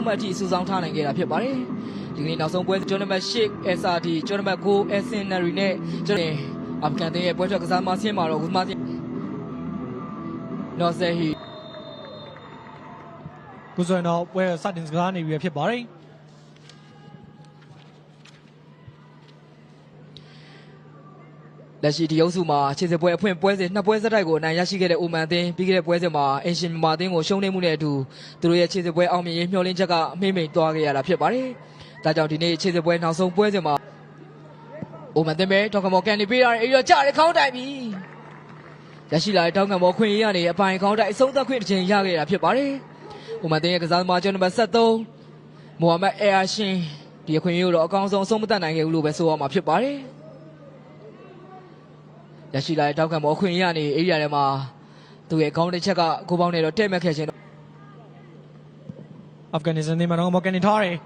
6မှတ်အထိစုဆောင်းထားနိုင်ခဲ့တာဖြစ်ပါတယ်ဒီကနေ့နောက်ဆုံးပွဲကျော်နံပါတ်8 SRD ကျော်နံပါတ်9 SNRI နဲ့ကျွန်တော်အာဖဂန်ရဲ့ပွဲထွက်ကစားမဆင်းမှာတော့ဦးမဆင်းနော်ဆယ်ဟီကိုဆိုရင်တော့ပွဲစတင်စကားနေပြီဖြစ်ပါတယ်လက်ရှိဒီအုပ်စုမှာခြေစစ်ပွဲအဖွင့်ပွဲစဉ်နှစ်ပွဲဆက်တိုက်ကိုအနိုင်ရရှိခဲ့တဲ့အိုမန်သင်းပြီးခဲ့တဲ့ပွဲစဉ်မှာအင်ရှင်မြန်မာသင်းကိုရှုံးနိမ့်မှုနဲ့အတူသူတို့ရဲ့ခြေစစ်ပွဲအောင်မြင်ရေးမျှော်လင့်ချက်ကမှိမ့်သွားခဲ့ရတာဖြစ်ပါတယ်။ဒါကြောင့်ဒီနေ့ခြေစစ်ပွဲနောက်ဆုံးပွဲစဉ်မှာအိုမန်သင်းပဲတောင်ကမော်ကန်နေပေးရတယ်အေးရကြတယ်ခေါင်းတိုင်ပြီ။ရရှိလာတဲ့တောင်ကမော်ခွင့်ရနေအပိုင်ခေါင်းတိုင်အဆုံးသတ်ခွင့်တစ်ချိန်ရခဲ့တာဖြစ်ပါတယ်။အိုမန်သင်းရဲ့ကစားသမားကျော်နံပါတ်73မိုဟာမက်အဲယာရှင်ဒီအခွင့်အရေးကိုတော့အကောင်းဆုံးအဆုံးမသတ်နိုင်ခဲ့ဘူးလို့ပဲဆိုရမှာဖြစ်ပါတယ်။ရရှိလာတဲ့တောက်ခံမောခွင့်ရနေအေးရထဲမှာသူ့ရဲ့ခေါင်းတစ်ချက်ကကိုပေါင်းနဲ့တော့တဲ့မဲ့ခဲ့ခြင်းအာဖဂန်နစ္စတန်နေမှာတော့မော်ကန်နေထားတယ်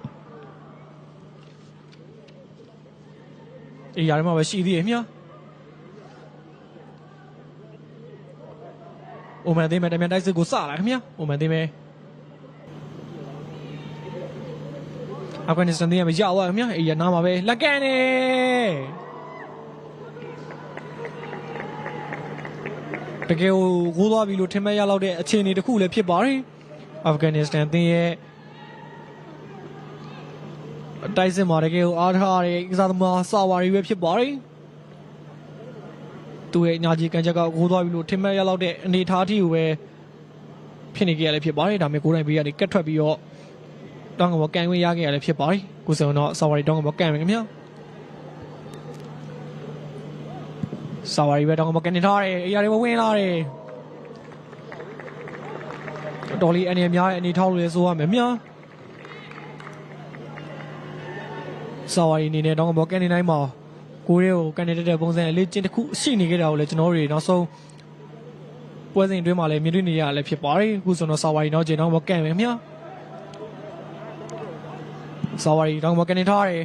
အေးရထဲမှာပဲရှိသေးတယ်မြာအိုမန်သေးမယ်တမန်တိုက်စစ်ကိုစလာခင်ဗျာအိုမန်သေးမယ်အာဖဂန်နစ္စတန်နေမှာရောက်သွားခင်ဗျာအေးရနားမှာပဲလက်ကန်နေတကယ်ကိုသွားပြီလို့ထင်မှတ်ရလောက်တဲ့အခြေအနေတစ်ခုလည်းဖြစ်ပါတယ်အာဖဂန်နစ္စတန်သင်းရဲ့တိုက်စစ်မှာတကယ်ကိုအားထားတဲ့ကစားသမားစာဝါရီပဲဖြစ်ပါတယ်သူရဲ့ညာကြီးကန်ချက်ကကိုသွားပြီလို့ထင်မှတ်ရလောက်တဲ့အနေအထားအထိကိုပဲဖြစ်နေကြရလည်းဖြစ်ပါတယ်ဒါပေမဲ့ကိုယ်တိုင်ဘေးကနေကတ်ထွက်ပြီးတော့တောင်းကဘောကန်ဝင်ရခဲ့ရလည်းဖြစ်ပါတယ်ကိုစုံတော့စာဝါရီတောင်းကဘောကန်ဝင်ခင်ဗျာစာဝါရီပဲတောင်းကဘောကန်နေထားတယ်အရာတွေဝင်လာတယ်တော်လီအနေများရဲ့အနေထားလို့လည်းဆိုရမယ်မြာစာဝါရီအနေနဲ့တောင်းကဘောကန်နေတိုင်းမှာကိုရဲကိုကန်နေတဲ့ပုံစံအလေးချင်းတစ်ခုရှိနေကြတာကိုလည်းကျွန်တော်တို့နောက်ဆုံးပွဲစဉ်အတွင်းမှာလည်းမြင်တွေ့နေရလည်းဖြစ်ပါတယ်အခုဆိုတော့စာဝါရီနောက်ကျင်းတောင်းဘောကန်မယ်မြာစာဝါရီတောင်းဘောကန်နေထားတယ်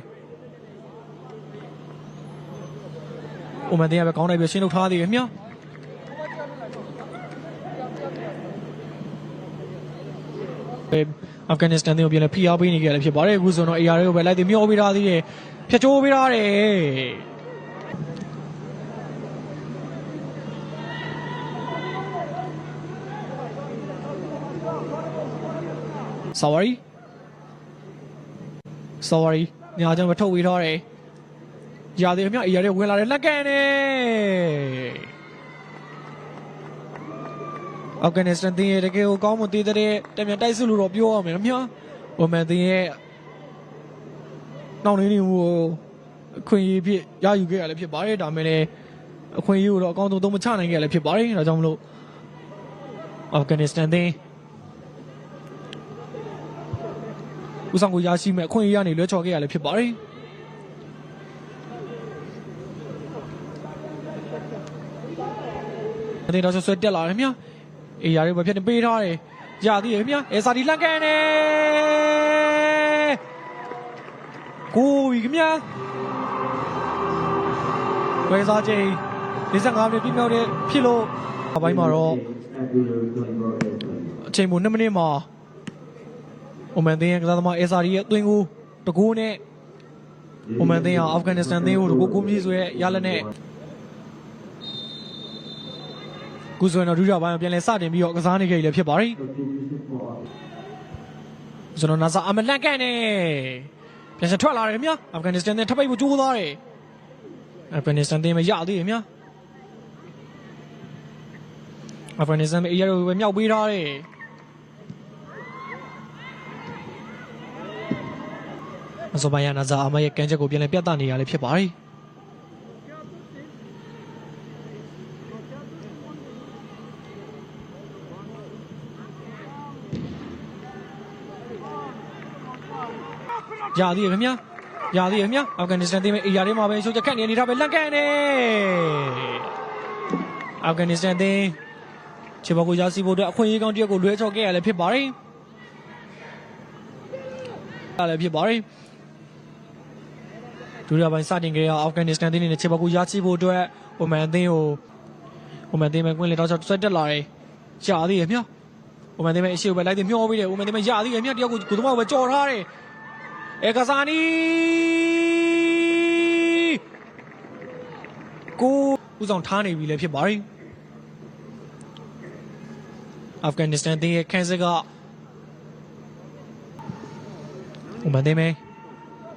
အိုမန်တင်းကပဲကောင်းတယ်ပြရှင်းလုပ်ထားသေးတယ်မြာအာဖဂန်နစ္စတန်တွေကိုပြန်လဲဖိအားပေးနေကြတယ်ဖြစ်ပါတယ်အခုဆိုတော့ AR တွေကိုပဲလိုက်ပြီးမျောပေးထားသေးတယ်ဖြတ်ချိုးပေးထားတယ်ဆာဝါရီညာချမ်းမထုတ်ဝေးထားတယ်ရသေးတယ်မြအရာတွေဝင်လာတယ်လက်ကန်နေအာဖဂန်နစ္စတန်တင်းရဲ့တကယ်ကိုကောင်းမွန်သေးတဲ့တမြန်တိုက်စုလို့တော့ပြောရမယ်မြဝမန်တင်းရဲ့နောက်နေနေဟိုအခွင့်အရေးဖြစ်ရယူခဲ့ရလည်းဖြစ်ပါတယ်ဒါပေမဲ့လည်းအခွင့်အရေးကိုတော့အကောင်းဆုံးသုံးမချနိုင်ခဲ့ရလည်းဖြစ်ပါတယ်ဒါကြောင့်မလို့အာဖဂန်နစ္စတန်တင်းဦးဆောင်ကိုရရှိမဲ့အခွင့်အရေးကနေလွှဲချော်ခဲ့ရလည်းဖြစ်ပါတယ်ဒီတော့ဆွဲတက်လာတယ်မြအေးရရပဲဖြစ်နေပေးထားတယ်ရသေးတယ်မြအဲစာဒီလက်ကန်နေကိုကြီးခင်ဗျာဝယ်စားချိန်55မိနစ်ပြည့်မြောက်တဲ့ဖြစ်လို့အပိုင်းမှာတော့အချိန်မို့2မိနစ်မှာအိုမန်တင်းရဲ့ကစားသမားအဲစာဒီရဲ့အသွင်ကိုတကူနဲ့အိုမန်တင်းဟာအာဖဂန်နစ္စတန်တင်းကိုတကူကိုမြည်ဆိုရဲ့ရလက်နဲ့ကုဆိုရင်တော့ဒုတိယပိုင်းပြန်လဲစတင်ပြီးတော့ကစားနေကြရလည်းဖြစ်ပါတယ်ကျွန်တော်နာဇာအမလန်ကန်နေပြန်ဆက်ထွက်လာတယ်ခင်ဗျာအာဖဂန်နစ္စတန်နဲ့ထပ်ပိတ်ဖို့ကြိုးစားတယ်အာဖဂန်နစ္စတန်တင်းမရသေးဘူးခင်ဗျာအာဖဂန်နစ္စတန်အေးရကိုပဲမြောက်ပေးထားတယ်အစောပိုင်းနာဇာအမရဲ့ကန်ချက်ကိုပြန်လဲပြတ်နေရလည်းဖြစ်ပါတယ်ရသေးရခင်ဗျာရသေးရခင်ဗျာအာဖဂန်နစ္စတန်တင်းရဲ့အရာတွေမှာပဲရှုပ်ချက်ခတ်နေနေထားပဲလက်ကန်နေအာဖဂန်နစ္စတန်တင်းချေဘကိုရစီဖို့အတွက်အခွင့်အရေးကောင်းတရက်ကိုလွှဲချော်ခဲ့ရလည်းဖြစ်ပါတယ်လည်းဖြစ်ပါတယ်ဒုတိယပိုင်းစတင်ခဲ့ရအာဖဂန်နစ္စတန်တင်းနဲ့ချေဘကိုရစီဖို့အတွက်အိုမန်တင်းပဲကွင်းလေတော့ဆွဲတက်လာတယ်ရသေးရခင်ဗျာ အိုမန်သိမဲအရှိကိုပဲလိုက်တင်မျောပေးတယ်အိုမန်သိမဲရသေးတယ်မြတ်တယောက်ကိုကိုသမားကိုပဲကြော်ထားတယ်အဲကာဆာနီကိုဦးဆောင်ထားနေပြီလည်းဖြစ်ပါတယ်အာဖဂန်နစ္စတန်တင်းရဲ့ခန်းစစ်ကအိုမန်သိမဲ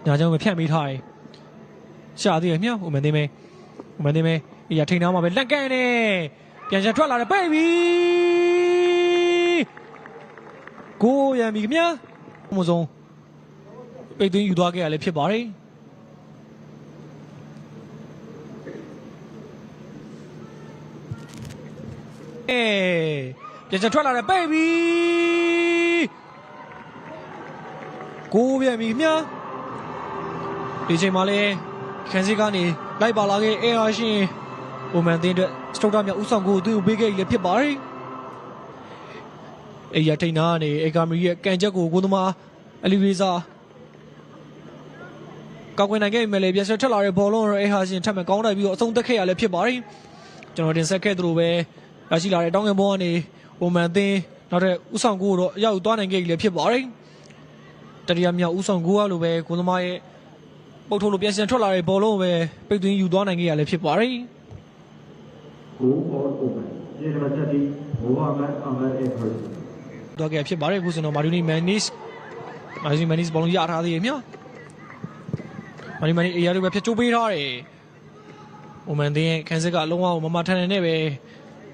ညာကြောင့်ပဲဖြန့်ပေးထားတယ်ရှာသေးတယ်မြတ်အိုမန်သိမဲအိုမန်သိမဲအရာထိန်သားမှာပဲလက်ကန်နေပြန်ချထွက်လာတယ်ပိတ်ပြီကိုရံပြီခင်ဗျာအမှုဆုံးပိတ်သွင်းယူသွားခဲ့ရလည်းဖြစ်ပါတယ်ပြန်ချထွက်လာတယ်ပိတ်ပြီကိုပြန်ပြီခင်ဗျာဒီချိန်မှာလည်းခန်းစီကနေလိုက်ပါလာခဲ့အဲအားရှင်အိုမန်တင်းအတွက်စတုတ်တာမြောက်ဦးဆောင်ကိုသူ့ကိုပေးခဲ့ရလည်းဖြစ်ပါတယ်အေးရထိန်နာကနေအေကာမီရဲ့ကန်ချက်ကိုကိုသမားအလီဗီဇာကောက်ကွင်းနိုင်ခဲ့မယ်လေပြန်ဆက်ထွက်လာတဲ့ဘောလုံးရောအေဟာရှင်ထပ်မကောင်းတိုက်ပြီးတော့အဆုံးသက်ခဲ့ရလည်းဖြစ်ပါတယ်ကျွန်တော်တင်ဆက်ခဲ့သလိုပဲရရှိလာတဲ့တောင်းငယ်ဘောကနေအိုမန်တင်းနောက်တဲ့ဦးဆောင်ကိုတော့ရောက်သွားနိုင်ခဲ့ရလည်းဖြစ်ပါတယ်တတိယမြောက်ဦးဆောင်ကိုကလိုပဲကိုသမားရဲ့ပုတ်ထုတ်လို့ပြန်ဆက်ထွက်လာတဲ့ဘောလုံးပဲပိတ်သွင်းယူသွားနိုင်ခဲ့ရလည်းဖြစ်ပါတယ်ကိုအော်အိုမန်ဒီနံပါတ်30မိုဟာမက်အာမတ်အက်ဖာတော့ကဖြစ်ပါတယ်အခုဆိုတော့မာဒူနီမန်နစ်ဘောလုံးရထားသေးတယ်မြတ်မာဒူနီမန်နစ်အေးရလို့ပဲဖြတ်ချိုးပေးထားတယ်။အိုမန်တင်းရဲ့ခန်းစစ်ကအလုံးဝမမထန်နဲ့ပဲ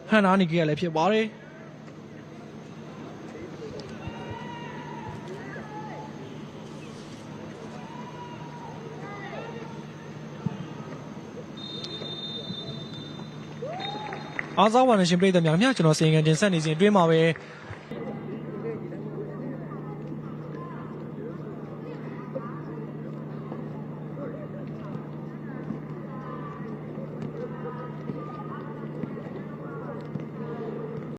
ဟန်နာနေကြရလည်းဖြစ်ပါတယ်။အားစားဝါနရှင်ပြည်သူများခင်ဗျာကျွန်တော်စီရင်ကန်တင်ဆက်နေစဉ်အတွင်းမှာပဲ